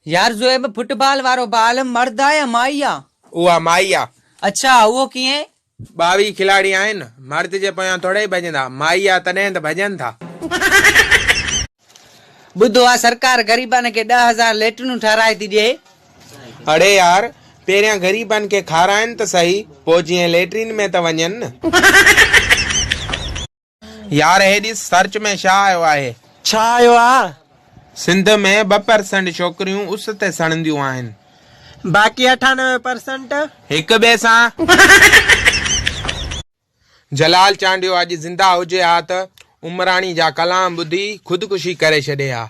यार ज़ोएब फुटबॉल वारो बाल मर्द आ या माई आ? उहा माई आ। अच्छा उहो कीअं? 22 खिलाड़ी आहिनि, मर्द जे पोयां थोड़े ई भॼंदा, माई आ तॾहिं त भॼनि था। ॿुधो आहे सरकार ग़रीबनि खे 10,000 लेटरिनूं ठाराए थी ॾिए। अड़े यार पहिरियां ग़रीबनि खे खाराइनि त सही, पोइ जीअं लेटरिन में त वञनि न। यार हे ॾिस सर्च में छा आयो आहे? छा आयो आ? सिंध में 2% छोकिरियूं उस ते सड़ंदियूं आहिनि, बाक़ी 98% हिक ॿिए सां। जलाल चांडियो अॼु ज़िंदा हुजे हा त उमराणी जा कलाम ॿुधी ख़ुदकुशी करे छॾे हा।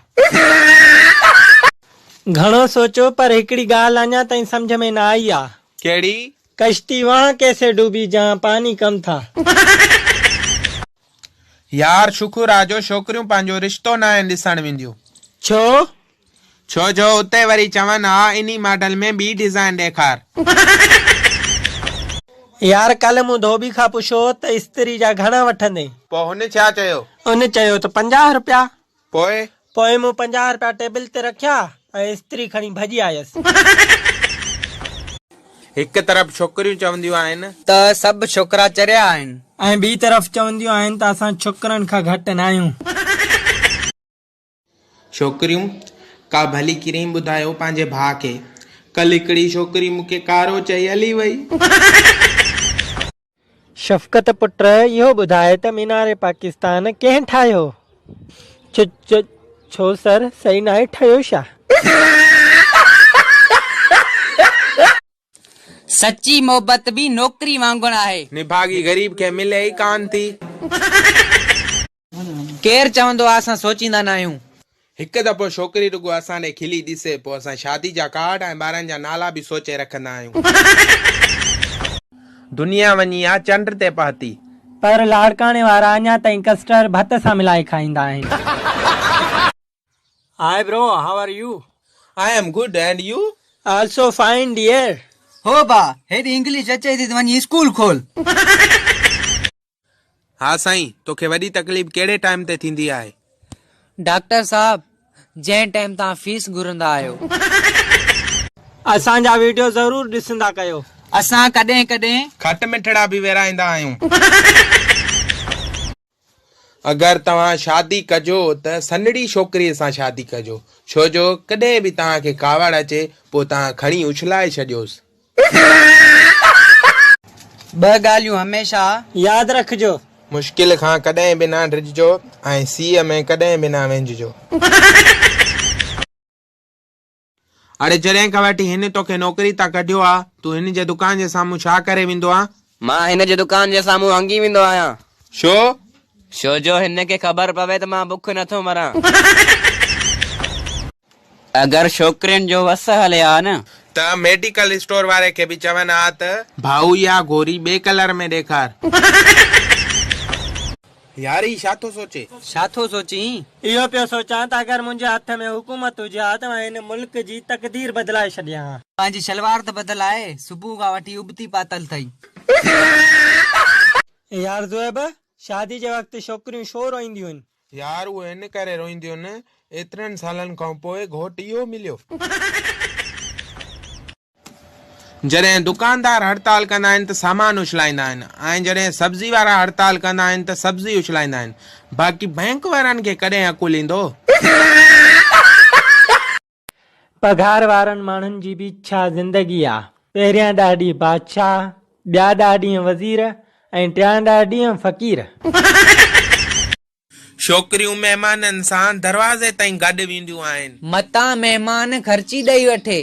घणो सोचो पर हिकड़ी ॻाल्हि अञा ताईं समझ में न आई आ। कहिड़ी? कश्ती वहां कैसे डूबी जहां पानी कम था। यार शुक्र आहे जो छोकिरियूं पंहिंजो रिश्तो न आहिनि ॾिसण वेंदियूं। छो? छो जो उते वरी चवनि हा इन्ही मॉडल में ॿी डिज़ाइन ॾेखार। यार कल मूं धोबी खां पुछो त इस्त्री जा घणा वठंदे? पोइ हुन छा चयो? उन चयो त 50 रुपया। पोइ मूं 50 रुपया टेबल ते रखिया ऐं इस्त्री खणी भॼी आयसि। हिक तरफ़ छोकिरियूं चवंदियूं आहिनि त सभु छोकिरा चरिया आहिनि ऐं ॿी तरफ़ चवंदियूं आहिनि त असां छोकिरनि खां घटि न आहियूं। छोकिरियूं का भली क्रीम ॿुधायो पंहिंजे भाउ खे। कल हिकिड़ी छोकिरी मूंखे कारो चई हली वई। शफ़क़त पुट इहो ॿुधाए त मीनारे पाकिस्तान कंहिं ठाहियो? छो सर सही नाहे ठाहियो छा? सच्ची मोहबत भी नौकरी वांगुरु आहे, निभागी गरीब खे मिले ई कान थी। केरु चवंदो आहे असां सोचींदा न आहियूं। हिकु दफ़ो छोकिरी रुगो असां ॾे खिली ॾिसे पोइ असां शादी जा कार्ड ऐं ॿारनि जा नाला बि सोचे रखंदा आहियूं। दुनिया वञी आहे चंड ते पहुती, पर लाड़काणे वारा अञा ताईं कस्टर्ड भत सां मिलाए खाईंदा आहिनि। Hi bro, how are you? I am good and you? Also fine dear. हो बा हेॾी इंग्लिश अचे थी त वञी स्कूल खोल। हा साईं, तोखे वॾी तकलीफ़ कहिड़े टाइम ते थींदी आहे? डॉक्टर साहब जंहिं टाइम तव्हां फीस घुरंदा आहियो। असांजा वीडियो ज़रूर ॾिसंदा कयो। असां कॾहिं कॾहिं खट मिठड़ा बि विराईंदा आहियूं। अगरि तव्हां शादी कजो त सनड़ी छोकिरीअ सां शादी कजो, छो जो कॾहिं बि तव्हांखे कावड़ अचे पोइ तव्हां खणी उछलाए छॾियोसि। 2 ॻाल्हियूं हमेशा यादि रखिजो, मुश्किल खां कॾहिं बि न डिॼिजो ऐं सीअ में कॾहिं बि न वेंझिजो। अड़े जॾहिं खां वठी हिन तोखे नौकरी ता कढियो आहे, तूं हिन जे दुकान जे साम्हूं छा करे वेंदो आहे? मां हिन जे दुकान जे साम्हूं हंगी वेंदो आहियां। छो? छो जो हिन खे ख़बर पवे त मां बुख नथो मरां। अगरि छोकिरियुनि जो वस हले हा न त मेडिकल स्टोर वारे खे बि चवनि हा त भाऊ इहा गोरी ॿिए कलर में ॾेखार। यार ही छा थो सोचे? छा थो सोची? इहो पियो सोचां त अगरि मुंहिंजे हथ में हुकूमत हुजे हा त मां हिन मुल्क जी तकदीर बदिलाए छॾियां हा। पंहिंजी शलवार त बदलाए, सुबुह खां वठी उबती पातल थई। यार ज़ोएब, शादी जे वक़्तु छोकिरियूं छो रोईंदियूं आहिनि? यार उहो हिन करे रोईंदियूं आहिनि, एतिरनि सालनि खां पोइ घोट इहो मिलियो। जॾहिं दुकानदार हड़ताल कंदा आहिनि त सामान उछलाईंदा आहिनि ऐं जॾहिं सब्जी वारा हड़ताल कंदा आहिनि त सब्जी उछलाईंदा आहिनि। बाक़ी बैंक वारनि खे कॾहिं अकुल ईंदो? पघार वारनि माण्हुनि जी बि छा ज़िंदगी आहे। पहिरियां ॾाढी बादशाह, ॿिया ॾाढी वज़ीर ऐं टियां ॾाढी फ़कीर। छोकिरियूं महिमाननि सां दरवाज़े ताईं गॾु वेंदियूं आहिनि, मतां महिमान ख़र्ची ॾेई वठे।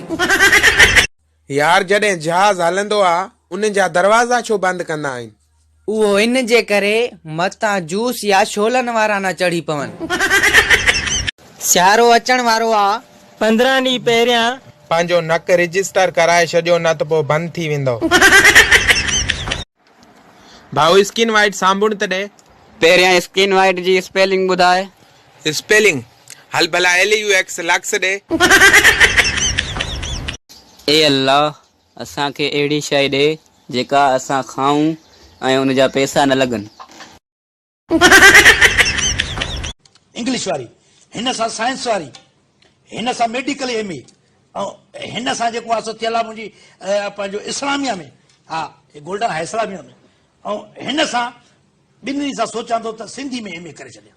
यार जॾहिं जहाज़ हलंदो आहे उन जा दरवाज़ा छो बंदि कंदा आहिनि? उहो इन जे करे मतां जूस या छोलनि वारा न चढ़ी पवनि। सियारो अचण वारो आहे, 15 ॾींहं पहिरियां पंहिंजो नक रजिस्टर कराए छॾियो न त पोइ बंदि थी वेंदो। भाऊ स्किन वाइट साबुण त ॾे। पहिरियां स्किन वाइट जी स्पेलिंग ॿुधाए। स्पेलिंग हल भला LUX लक्स ॾे। ए अल्लाह, असांखे अहिड़ी शइ ॾे जेका असां खाऊं ऐं उन जा पैसा न लॻनि। इंग्लिश वारी, हिन सां साइंस वारी, हिन सां मेडिकल MA ऐं हिन सां जेको आहे सो थियल आहे मुंहिंजी पंहिंजो इस्लामिया में, हा गोल्डन हाई इस्लामिया में, ऐं हिन सां ॿिन्हिनि सां सोचां थो त सिंधी में MA करे छॾियां।